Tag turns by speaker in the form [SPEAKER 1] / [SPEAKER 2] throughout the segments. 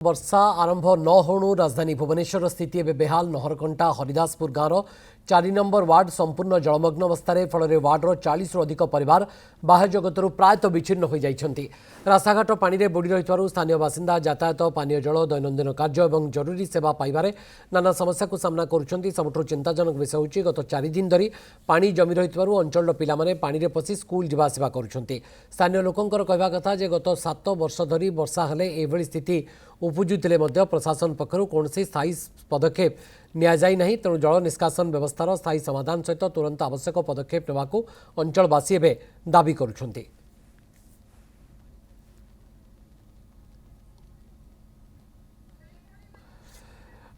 [SPEAKER 1] वर्षा आरंभ न होणु राजधानी भुवनेश्वर स्थिति एवं बेहाल नहरकंटा हरिदासपुर गाँव 4 नंबर वार्ड संपूर्ण जलमग्न अवस्था फल वार्डर 40 रु अधिक परिवार बाह्य जगत प्रायतः विच्छिन्न हो जाइछन्ति। रास्ताघाट पानी रे बुड़ी रही स्थानीय बासिंदा यातायात पानीय जल दैनंदिन कार्य और जरूरी सेवा पाइबारे नाना समस्या को सामना करुछन्ति। सबुठु चिंताजनक विषय होछि गत 4 दिन धरी पानी जमी रही अंचल पिलामाने पानी रे पसी स्कूल जीवा आसिबा करुछन्ति। स्थानीय लोकंकर कहवा कथा जे गत 7 वर्ष धरी वर्षा हेले एभली स्थिति उपजुले प्रशासन पक्षर कौन स्थायी पदक्षेप नियाई नहीं। तेणु जल निष्कासन व्यवस्थार स्थायी समाधान सहित तुरंत आवश्यक पदक्षेप नेबाकू अंचलवासी एवं दाबी करुछन्ति।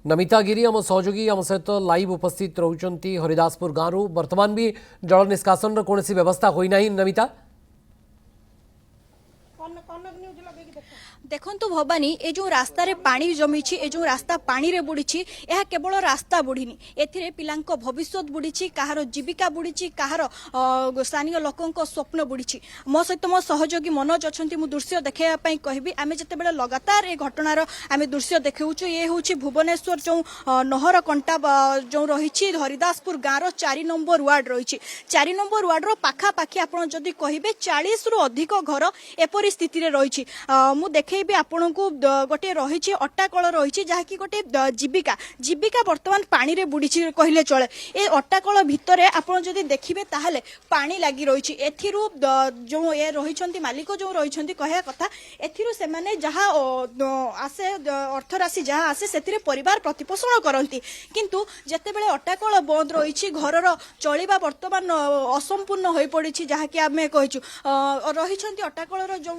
[SPEAKER 1] नमिता गिरी आम सहयोगी आम सहित लाइव उपस्थित रहउचंती हरिदासपुर गाँव वर्तमान भी जल निष्कासन कौन व्यवस्था होना। नमिता
[SPEAKER 2] देखंतु भवानी ए जो रास्ता रे पानी जमी ए जो रास्ता पानी रे बुड़ी यह केवल रास्ता बुड़ीनी एथिरे पिलांको भविष्य बुड़ी कहार जीविका बुड़ी कहार स्थानीय लोकों स्वप्न बुड़ी। मो सहित मो सहयोगी मनोज अच्छा मु दृश्य देखापी कहबी आम जिते लगातार ए घटनार आम दृश्य देखु ये हूँ भुवनेश्वर जो नहर कंटा जो रही हरिदासपुर गाँव 4 नंबर वार्ड रही 4 नंबर वार्डर पाखापाखि आपड़ जदि कहे 40 रु अधिक घर एपरी स्थित रही। मु देखे भी आपन को गोटे रही अट्टाकल रही जहाँकि गोटे जीविका जीविका वर्तमान पानी रे बुड़ी कहले चले। ए अट्टाकल भितर आपन जदि देखिबे ताहले पानी लागी रही एथिरु जो ए रही मालिक जो रही कहया कथा एथिरु से माने जहाँ आसे अर्थ राशि जहाँ आसे से परिवार प्रतिपोषण करती किंतु जेतेबेले अट्टाकल बंद रही घरर चलिबा वर्तमान असंपूर्ण हो पड़ी जहाँकि आम कहीचु रही अट्टाकलर जो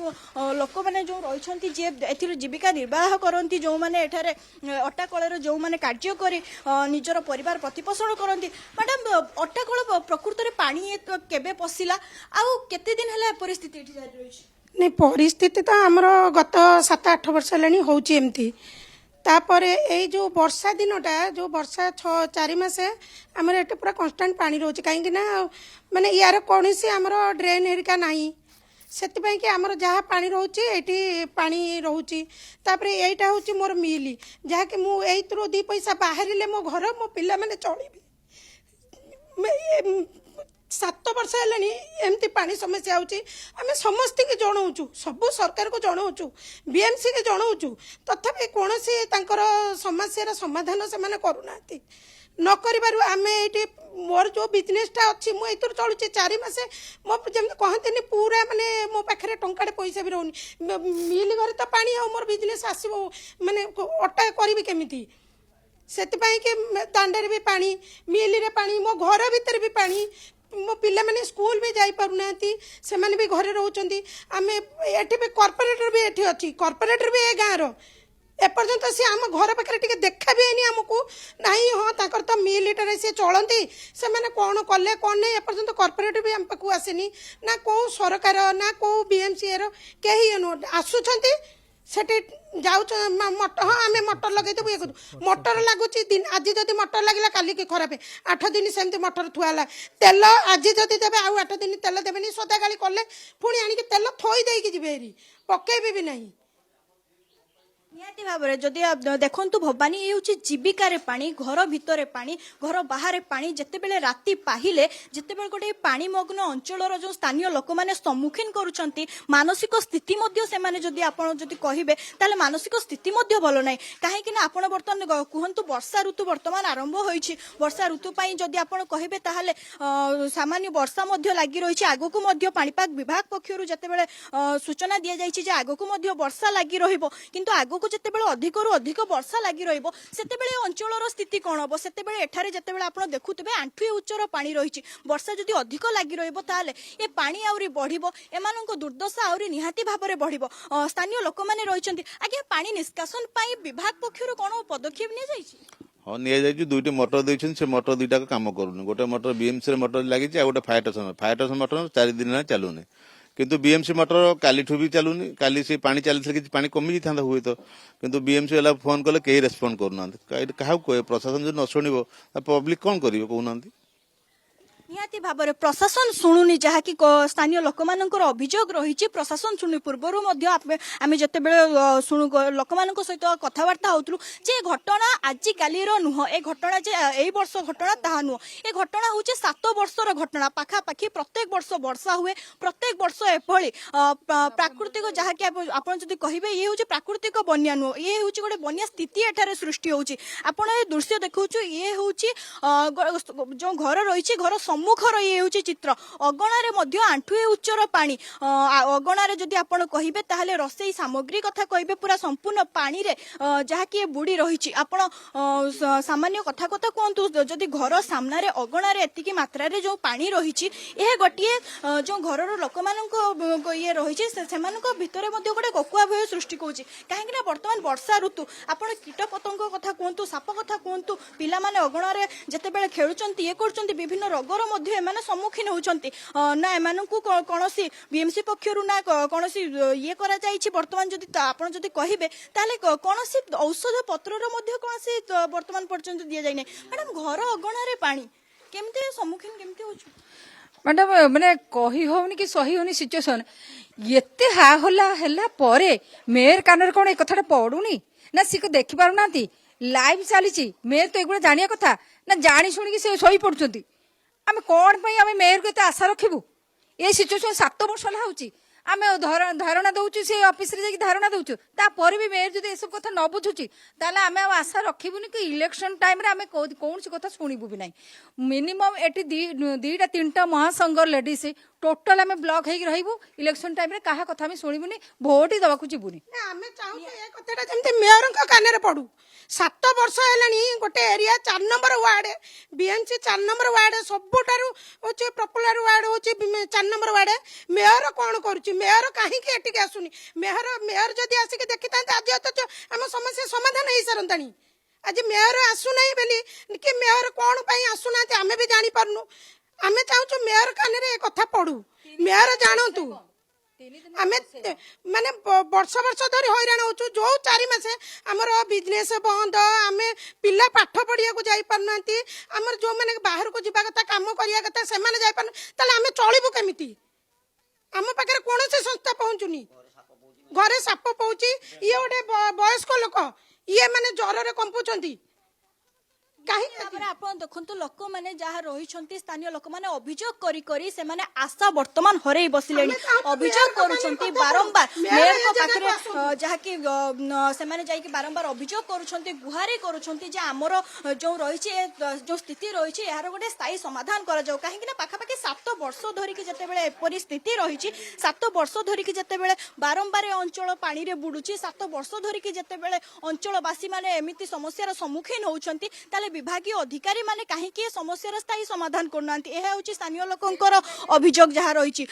[SPEAKER 2] लोक मैंने जो रही जे एथिरु जीविका निर्वाह करती जो मैंने एठारे अट्टाकलर जो मैंने कार्य करी निजर परिवार प्रतिपोषण करती। मैडम अट्टाकल प्रकृत में पानी केबे पशिला आउ केते दिन हला परिस्थिति एठी जारी रही?
[SPEAKER 3] नहीं परिस्थिति तो आमर गत 7-8 वर्ष हेलानी होची एमती तापरे ए जो वर्षा दिनटा जो वर्षा 4 मास आमर एटे पूरा कांस्टेंट पानी रोची कहीं ना माने यार कौन सी आमर ड्रेन हेरिका नहीं से कि आमर जहाँ पानी रोचे ये पानी रोची तापर यहीटा हूँ मोर मिली जहाँकि मुझे 2 पैसा बाहर मो घर मो पिला माने चली 7 वर्ष है एमती पानी समस्या होची आम समस्त के जनाऊँ सबू सरकार को जनाऊँ बीएमसी के जनाऊँ तथापि कौन समस्या समाधान से करूना न कर आम ये मोर जो बिजनेसटा अच्छी मुझे चलुचे 4 मास मो जमी कहते पूरा माने मो पाखे टंका पैसा भी रोनी मिल घर तो पानी आ मोर बिजनेस आसो माने अटा करी केमी से दांडे भी पानी मिल रे पानी मो घर भीतर भी पानी मो पिला माने स्कूल भी जाई पारुना से माने भी घरे रहउचंती आम एठी भी कॉर्पोरेटर भी एठी अछि कॉर्पोरेटर भी ए गाँव रो एपर्यंत सी आम घर पाखे टे देखा भी है आमको नहीं हाँ ताकर तो मिलिटर सी चलती से मैंने कौन कले कौन नहीं एपर्यंत कॉर्पोरेट भी आम पाक आसनी ना कौ सरकार ना कौ बीएमसी कहीं आसुंच से जाऊ मटर हाँ आम मटर लगे ये करूँ मटर लगुच दिन आज जब मटर लगे काली की खराब 8 दिन सेमती मटर थुआला तेल आज जदि देवे आउ 8 दिन तेल देवे सदा गाड़ी कले पुणी आणिक तेल थोई देकी जी पकेबे भी नहीं
[SPEAKER 2] निहाती भाव में जदि देखु भवानी ये हूँ जीविका पानी घर भितर पानी घर बाहर पानी जितेबले राति पाहिले जितेबले गोटे पानी मग्न अंचल जो स्थानीय लोक मैंने सम्मुखीन करुँच मानसिक स्थिति जदि आपड़ जदि कहे ताले मानसिक स्थिति भल ना कहीं आपड़ बर्तमान कहतु वर्षा ऋतु बर्तमान आरंभ हो वर्षा ऋतु जदि आपड़ कहे ताहले सामान्य वर्षा लगी रही आगक पाणीपाग विभाग पक्षर जितेबले सूचना दि जाइए आगक वर्षा लगी रु आगक जितेबले अधिकरू अधिक वर्षा लगी रतेबले अंचल स्थिति कौन हम से जितेबले आप देखुए आंठुए उच्चर पानी रही वर्षा जदि अधिक लगी ये पानी आहरी बढ़ एम दुर्दशा आहरी निहाती भाव में बढ़ स्थानीय लोक मैंने रही आज्ञा पानी निष्कासन विभाग पक्षर कौन पदक्षेप नि
[SPEAKER 4] हाँ नि दुईट मोटर देखते से मोटर 2टा काम करूनी गोटे मोटर बीएमसी मोटर लगी गोटे फायर स्टेशन मोटर 4 दिन चलूनी किंतु बीएमसी मोटर काली भी चलूनी काली से पानी चलते कि पानी कमी जाता हुए तो किंतु बीएमसी वाला फोन कले कहीं रेस्पॉन्ड करूना क्या प्रशासन जो न शुण पब्लिक कौन कर कहना
[SPEAKER 2] निहाती भाव में प्रशासन शुणुनी जहाँकि स्थानीय लोक अभियोग रही प्रशासन शुणु पूर्वर आम जिते शुणु लोक सहित कथबार्ता होलु जे घटना आजिकाल नुह ए घटना जे ए वर्ष घटना ता नुह ए घटना हूँ 7 वर्षर घटना पाखापाखि प्रत्येक वर्ष वर्षा हुए प्रत्येक वर्ष एभली प्राकृतिक जहाँकि आप कहे ये हूँ प्राकृतिक बन्या नुह ये हूँ गोटे बन्या स्थिति एठारे सृष्टि होची आपण ए दृश्य देखौ ये हूँ जो घर रही घर सम्मुखर ये हूँ चित्र अगणार आंठुए उच्चर पानी अगणार जदि आपण कहिबे ताहले रोषेई सामग्री कथा कहिबे पूरा संपूर्ण पानी रे जहाँकि बुड़ी रही आपण सामान्य कथा कथा कहतु जदि घर सामना रे अगणार एतिकी मात्रा रे जो पानी रही यह गोटे जो घर लोक ये रही भितर गोटे ककुआ भय सृष्टि कौची कहीं बर्तमान वर्षा ऋतु आपड़ कीट पतंग कथा कहतु साप कथा कहतु पिला माने अगणार जितेबाला खेलुचंती ये कर विभिन्न रोगर सम्मुखीन होती ना एम कौन बीएमसी पक्षर ना कौन ये बर्तमान जदि आपड़ जदि कहे कौन औषध पत्र कौन बर्तमान पर्यंत दि जाए मैडम घर अगणार पानी केमती सम्मुखीन केमती हो
[SPEAKER 5] मैडम मैंने कही होनी कि सही होनी सिचुएसन एते हा होला हैला परे मेयर कानर कौन ए कथाटा पड़ुनी ना सी को देखि पारु नांती लाइव चली मेयर तो एगुड़ा जानिया कथा ना जानी शुणी से शोई पड़ुचंती आमे कौन पई आमे मेयर को एते आशा रखिबु ए सिचुएसन 7 वर्ष ला होची आमे धारणा दउछु से ऑफिस रे जाकी धारणा दउछु तापर भी मेयर जदि एसब कथा न बुझुची ताले आमे आशा रखिबुनी कि इलेक्शन टाइम रे आमे कौन सी कथा शुणिबु भी नाही मिनिमम एटी 2टा 3टा महासंघर लेडीज टोटल आमे ब्लॉक हेक रहिबु इलेक्शन टाइम रे काहा कथा आमे शुणिबुनी भोट ही दबाकू जिबुनी
[SPEAKER 3] आमे चाहू ए कथाटा जेमते मेयर को काने रे पडू 7 वर्ष हेलानी गोटे area 4 number ward BMC 4 number ward सबुठारु होचे पॉपुलर वार्ड होचे 4 नंबर वार्ड मेयर कौन करूची मेयर कहीं एटिके आसुनी मेयर जदि आसिक देखिता आज तो आम समस्या समाधान हो सारंतानी आज मेयर आसुना बोली कि मेयर कौन पाई आसुना आमे भी जानी पारनु आमे चाहूँ मेयर कान रे कथा पड़ू मेयर जानतु आमे माने वर्ष वर्ष धरी हैरान होचु जो 4 मासे हमर बिजनेस बंद आमे पिला पाठ पढ़िया को जाई पारनांती हमर जो माने बाहर को जिबा कथा काम करिया कथा से माने जाई पारन ताले आमे चलिबु केमिति आम पाखे कौन से संस्था पहुंचुनी घरे साप पहुंची ये गोटे वयस्क लोक ये माने ज्वर रे कंपुचंती
[SPEAKER 2] आप देखते लोक मैंने जहाँ रही स्थानीय लोक मैंने अभियोग करी से माने आशा वर्तमान हरई बसिले अभियोग करुछंती बारंबार मेयर को पाखरे जहाँकि से माने जाइए बारंबार अभियोग करुछंती गुहारी करुछंती जे आमर जो रही जो स्थिति रही यार गोटे स्थायी समाधान करा जाऊ कहीं पाखापाखि 7 वर्ष धरिकी जितेबाला एपरी स्थिति रही 7 वर्ष धरिकी जितेबाला बारंबार अंचल पानी रे बुडुची 7 वर्ष धरिकी जितेबाला अंचलवासी माने एमिति समस्यार सम्मुखीन होउछंती ताले विभागीय अधिकारी माने कहीं समस्यार स्थायी समाधान करना स्थानीय लोकंकर अभियोग जहाँ रही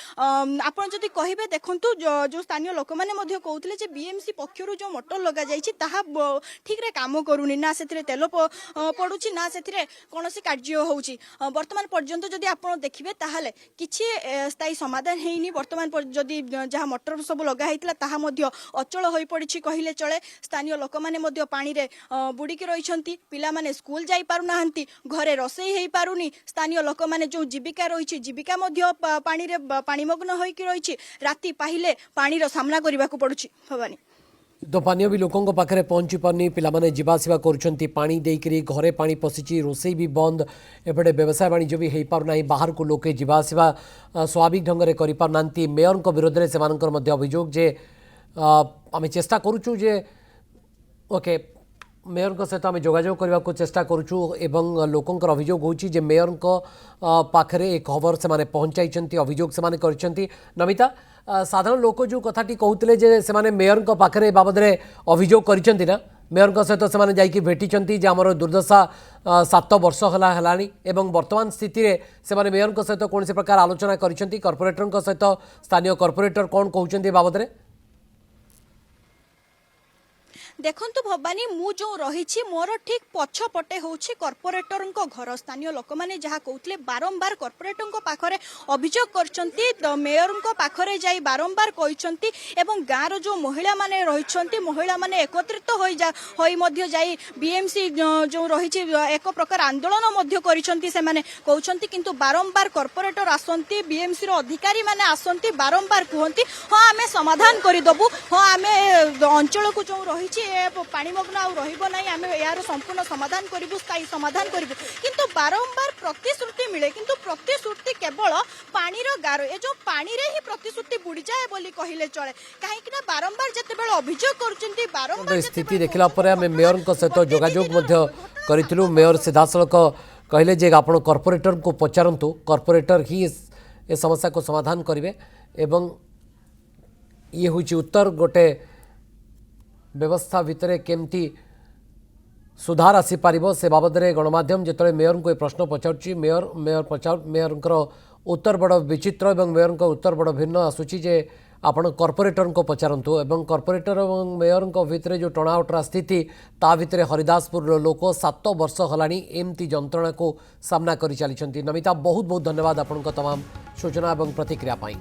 [SPEAKER 2] आपड़ जदि कहे देखु जो स्थानीय लोक मैंने कहते बीएमसी पक्षर जो मोटर लग जाए ठीक रे काम करूनी ना से तेल पड़ुची ना से कौन कार्य होउची वर्तमान पर्यंत जदि आप देखिए ताहले किछि स्थायी समाधान हेनी वर्तमान जदि जहाँ मोटर सब लगाई अचल हो पड़ी कहले चले स्थानीय लोक मैंने पानी रे बुड़िकी रही पिला माने स्कूल जाई पारु नाहंती घरे रोषेई हेई पारुनी स्थानीय लोक माने जो जीविका रही जीविका पानी रे पानीमग्न होइकी रही राति पाहिले पानी रो सामना करबा को पड़ुची भवानी
[SPEAKER 1] तो पानी भी लोकों पाखे पहुंची पारनी पिलामाने जीवासवा करुछंती पानी देकरी घरे पानी पशिची रोषेई भी बंद एपटे व्यवसाय वाणिज्य भी हो पारना बाहर को लोके जीवासवा स्वाभाविक ढंग से कर पारनांती मेयर को विरोध में सेमानकर मध्य अभियोग जे आम चेष्टा करुचु जे ओके मेयर सहित आम जोगाजोग करने को चेष्टा करुचु एवं लोकंर अभियोग होची जे मेयर पाखरे एक खबर से माने पहुंचाई अभियोग से माने करछंती नमिता साधारण लोक जो कथाटी कहते जे से माने मेयर पाखरे बाबद अभियोग करछंती ना मेयर सहित से माने जाइकी भेटिचंती जे हमर दुर्दशा 7 वर्ष हलानी एवं वर्तमान स्थिति रे से माने मेयर सहित कौन से प्रकार आलोचना करछंती कॉर्पोरेटर सहित स्थानीय कॉर्पोरेटर कौन कहउछंती बाबद रे
[SPEAKER 2] देखंतु भवानी मु जो रही मोर ठीक पछपटे होछि कॉर्पोरेटर घर स्थानीय लोक मैंने जहाँ कहते बारंबार कॉर्पोरेटर पाखरे अभियोग करछंती मेयर पाखरे जाई बारंबार कहते एवं गाँव जो महिला माने रही महिला माने एकत्रित होई मध्य जाई बीएमसी जो रही एक प्रकार आंदोलन मध्य करिसंती से माने कहउछंती किंतु बारंबार कॉर्पोरेटर आसंती बीएमसी रो अधिकारी माने आसंती बारंबार कहंती हां आमे समाधान करि दबु हां आमे अंचल को जो रही पाणीमग्न आउ रहिबो नै आमे यार संपूर्ण समाधान करिबु स्थायी समाधान करिबु किंतु बारंबार प्रतिश्रुति मिले किंतु प्रतिश्रुति केवल पानी रो गारो ए जो पानी रे ही प्रतिश्रुति बुडी जाए बोली कहिले चले काहे कि ना बारंबार जते बेल अभियोग करचंती बारंबार
[SPEAKER 1] स्थिति देखला परे आमे मेयर सहित जोगाजोग मध्य करितलु मेयर सीधासलख कहले जे आपण कॉर्पोरेटर को पचारंतु कॉर्पोरेटर ही ए समस्या को समाधान करिवे एवं ये होची उत्तर गोटे व्यवस्था भितर केमती सुधार आसी पारिबो से बाबद रे गणमाध्यम जेतले मेयर को प्रश्न पचारुची मेयर उत्तर बड़ विचित्र एवं मेयर उत्तर बड़ भिन्न आसुची जे आपण कॉर्पोरेटर को पचारंतु एवं कॉर्पोरेटर एवं मेयर भितर जो टर्नआउटर स्थिति ता भितर हरिदासपुर लोक 7 वर्ष हलानी एमती जंत्रणा को सामना करि चली नमिता बहुत बहुत धन्यवाद आपण तमाम सूचना एवं प्रतिक्रिया पाई।